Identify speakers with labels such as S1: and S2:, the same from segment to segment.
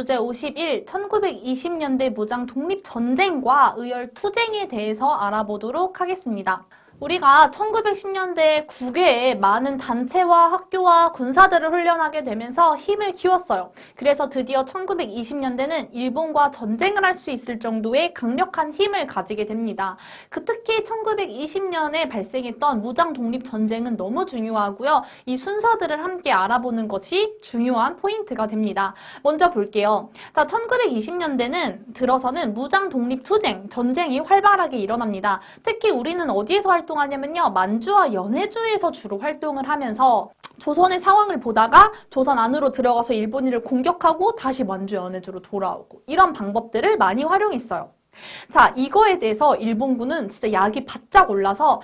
S1: 주제 51, 1920년대 무장 독립전쟁과 의열투쟁에 대해서 알아보도록 하겠습니다. 우리가 1910년대 국외에 많은 단체와 학교와 군사들을 훈련하게 되면서 힘을 키웠어요. 그래서 드디어 1920년대는 일본과 전쟁을 할 수 있을 정도의 강력한 힘을 가지게 됩니다. 특히 1920년에 발생했던 무장 독립 전쟁은 너무 중요하고요. 이 순서들을 함께 알아보는 것이 중요한 포인트가 됩니다. 먼저 볼게요. 자, 1920년대는 들어서는 무장 독립 투쟁, 전쟁이 활발하게 일어납니다. 특히 우리는 어디에서 활동하냐면요. 만주와 연해주에서 주로 활동을 하면서 조선의 상황을 보다가 조선 안으로 들어가서 일본인을 공격하고 다시 만주 연해주로 돌아오고 이런 방법들을 많이 활용했어요. 자, 이거에 대해서 일본군은 진짜 약이 바짝 올라서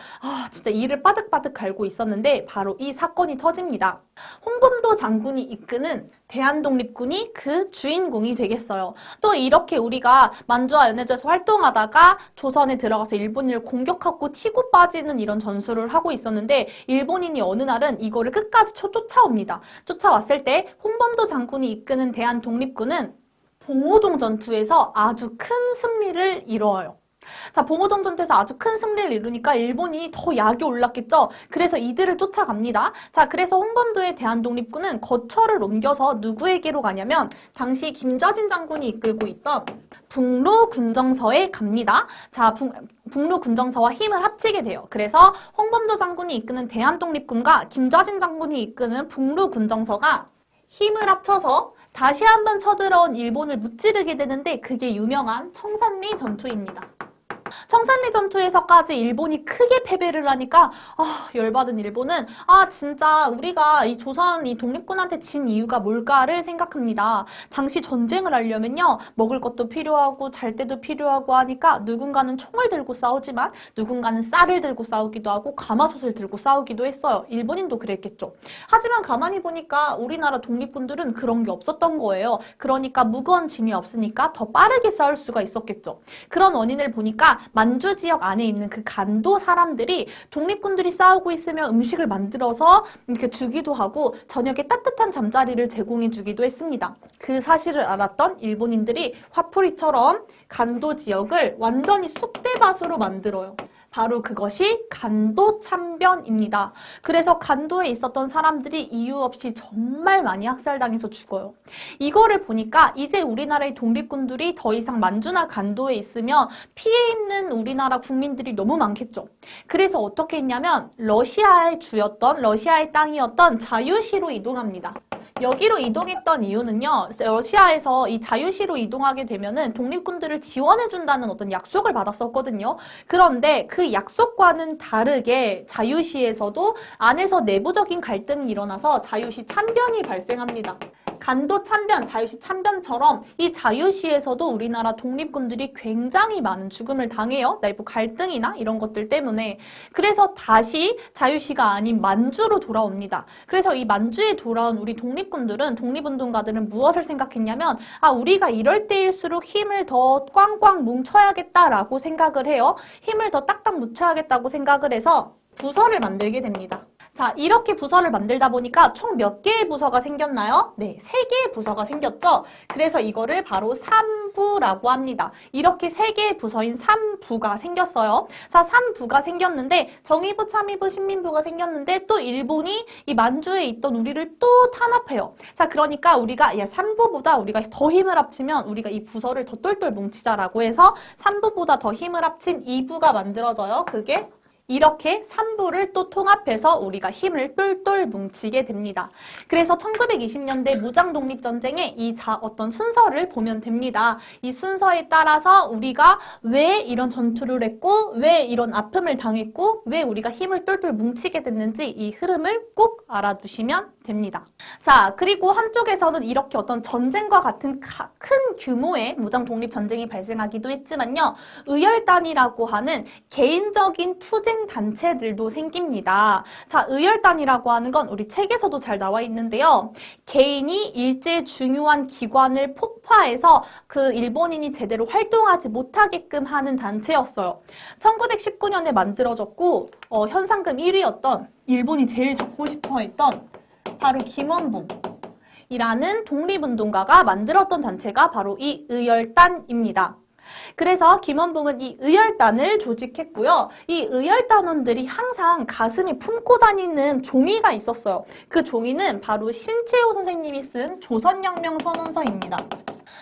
S1: 진짜 이를 빠득빠득 갈고 있었는데 바로 이 사건이 터집니다. 홍범도 장군이 이끄는 대한독립군이 그 주인공이 되겠어요. 또 이렇게 우리가 만주와 연해주에서 활동하다가 조선에 들어가서 일본인을 공격하고 치고 빠지는 이런 전술을 하고 있었는데 일본인이 어느 날은 이거를 끝까지 쫓아옵니다. 쫓아왔을 때 홍범도 장군이 이끄는 대한독립군은 봉오동 전투에서 아주 큰 승리를 이뤄요. 자, 봉오동 전투에서 아주 큰 승리를 이루니까 일본인이 더 약이 올랐겠죠. 그래서 이들을 쫓아갑니다. 자, 그래서 홍범도의 대한독립군은 거처를 옮겨서 누구에게로 가냐면 당시 김좌진 장군이 이끌고 있던 북로군정서에 갑니다. 자, 북로군정서와 힘을 합치게 돼요. 그래서 홍범도 장군이 이끄는 대한독립군과 김좌진 장군이 이끄는 북로군정서가 힘을 합쳐서 다시 한번 쳐들어온 일본을 무찌르게 되는데 그게 유명한 청산리 전투입니다. 청산리 전투에서까지 일본이 크게 패배를 하니까 열받은 일본은 진짜 우리가 이 조선 이 독립군한테 진 이유가 뭘까를 생각합니다. 당시 전쟁을 하려면요. 먹을 것도 필요하고 잘 때도 필요하고 하니까 누군가는 총을 들고 싸우지만 누군가는 쌀을 들고 싸우기도 하고 가마솥을 들고 싸우기도 했어요. 일본인도 그랬겠죠. 하지만 가만히 보니까 우리나라 독립군들은 그런 게 없었던 거예요. 그러니까 무거운 짐이 없으니까 더 빠르게 싸울 수가 있었겠죠. 그런 원인을 보니까 만주 지역 안에 있는 그 간도 사람들이 독립군들이 싸우고 있으면 음식을 만들어서 이렇게 주기도 하고 저녁에 따뜻한 잠자리를 제공해 주기도 했습니다. 그 사실을 알았던 일본인들이 화풀이처럼 간도 지역을 완전히 쑥대밭으로 만들어요. 바로 그것이 간도 참변입니다. 그래서 간도에 있었던 사람들이 이유 없이 정말 많이 학살당해서 죽어요. 이거를 보니까 이제 우리나라의 독립군들이 더 이상 만주나 간도에 있으면 피해 입는 우리나라 국민들이 너무 많겠죠. 그래서 어떻게 했냐면 러시아의 땅이었던 자유시로 이동합니다. 여기로 이동했던 이유는요. 러시아에서 이 자유시로 이동하게 되면은 독립군들을 지원해준다는 어떤 약속을 받았었거든요. 그런데 그 약속과는 다르게 자유시에서도 안에서 내부적인 갈등이 일어나서 자유시 참변이 발생합니다. 간도 참변, 자유시 참변처럼 이 자유시에서도 우리나라 독립군들이 굉장히 많은 죽음을 당해요. 내부 갈등이나 이런 것들 때문에. 그래서 다시 자유시가 아닌 만주로 돌아옵니다. 그래서 이 만주에 돌아온 우리 독립운동가들은 무엇을 생각했냐면 우리가 이럴 때일수록 힘을 더 꽝꽝 뭉쳐야겠다라고 생각을 해요. 힘을 더 딱딱 뭉쳐야겠다고 생각을 해서 부서를 만들게 됩니다. 자, 이렇게 부서를 만들다 보니까 총 몇 개의 부서가 생겼나요? 네, 3개의 부서가 생겼죠. 그래서 이거를 바로 3부라고 합니다. 이렇게 3개의 부서인 3부가 생겼어요. 자, 3부가 생겼는데 정의부, 참의부, 신민부가 생겼는데 또 일본이 이 만주에 있던 우리를 또 탄압해요. 자, 그러니까 우리가 3부보다 우리가 더 힘을 합치면 우리가 이 부서를 더 똘똘 뭉치자라고 해서 3부보다 더 힘을 합친 2부가 만들어져요. 그게 이렇게 3부를 또 통합해서 우리가 힘을 똘똘 뭉치게 됩니다. 그래서 1920년대 무장독립전쟁의 어떤 순서를 보면 됩니다. 이 순서에 따라서 우리가 왜 이런 전투를 했고 왜 이런 아픔을 당했고 왜 우리가 힘을 똘똘 뭉치게 됐는지 이 흐름을 꼭 알아두시면 됩니다. 자, 그리고 한쪽에서는 이렇게 어떤 전쟁과 같은 큰 규모의 무장독립전쟁이 발생하기도 했지만요. 의열단이라고 하는 개인적인 투쟁 단체들도 생깁니다. 자, 의열단이라고 하는 건 우리 책에서도 잘 나와 있는데요. 개인이 일제 중요한 기관을 폭파해서 그 일본인이 제대로 활동하지 못하게끔 하는 단체였어요. 1919년에 만들어졌고 현상금 1위였던 일본이 제일 잡고 싶어 했던 바로 김원봉. 김원봉이라는 독립운동가가 만들었던 단체가 바로 이 의열단입니다. 그래서 김원봉은 이 의열단을 조직했고요. 이 의열단원들이 항상 가슴에 품고 다니는 종이가 있었어요. 그 종이는 바로 신채호 선생님이 쓴 조선혁명선언서입니다.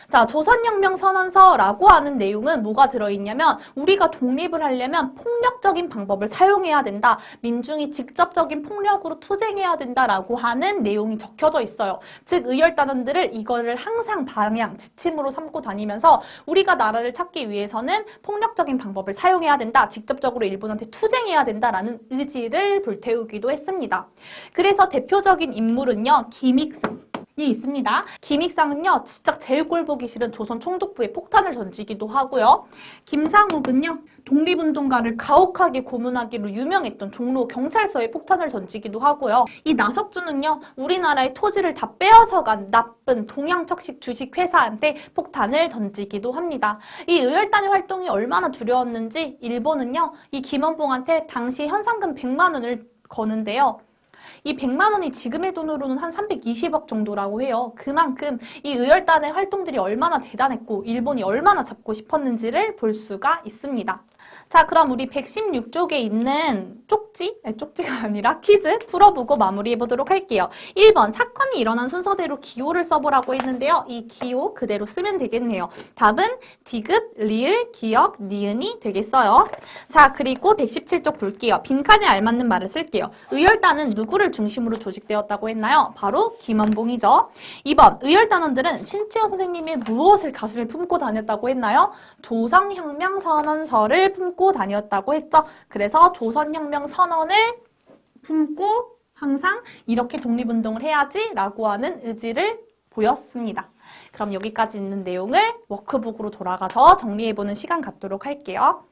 S1: 자, 조선혁명선언서라고 하는 내용은 뭐가 들어있냐면 우리가 독립을 하려면 폭력적인 방법을 사용해야 된다. 민중이 직접적인 폭력으로 투쟁해야 된다라고 하는 내용이 적혀져 있어요. 즉, 의열단원들을 이거를 항상 방향, 지침으로 삼고 다니면서 우리가 나라를 찾기 위해서는 폭력적인 방법을 사용해야 된다. 직접적으로 일본한테 투쟁해야 된다라는 의지를 불태우기도 했습니다. 그래서 대표적인 인물은요, 김익상. 이 있습니다. 김익상은요, 진짜 제일 꼴보기 싫은 조선 총독부에 폭탄을 던지기도 하고요. 김상욱은요, 독립운동가를 가혹하게 고문하기로 유명했던 종로 경찰서에 폭탄을 던지기도 하고요. 이 나석준은요, 우리나라의 토지를 다 빼앗아간 나쁜 동양척식 주식회사한테 폭탄을 던지기도 합니다. 이 의열단의 활동이 얼마나 두려웠는지 일본은요, 이 김원봉한테 당시 현상금 100만 원을 거는데요. 이 100만 원이 지금의 돈으로는 한 320억 정도라고 해요. 그만큼 이 의열단의 활동들이 얼마나 대단했고 일본이 얼마나 잡고 싶었는지를 볼 수가 있습니다. 자, 그럼 우리 116쪽에 있는 쪽지가 아니라 퀴즈 풀어보고 마무리해보도록 할게요. 1번, 사건이 일어난 순서대로 기호를 써보라고 했는데요. 이 기호 그대로 쓰면 되겠네요. 답은 디귿, 리을, 기역, 니은이 되겠어요. 자, 그리고 117쪽 볼게요. 빈칸에 알맞는 말을 쓸게요. 의열단은 누구를 중심으로 조직되었다고 했나요? 바로 김원봉이죠. 2번, 의열단원들은 신채호 선생님이 무엇을 가슴에 품고 다녔다고 했나요? 조선혁명선언서를 품고 다녔다고 했죠. 그래서 조선혁명선언을 품고 항상 이렇게 독립운동을 해야지 라고 하는 의지를 보였습니다. 그럼 여기까지 있는 내용을 워크북으로 돌아가서 정리해보는 시간 갖도록 할게요.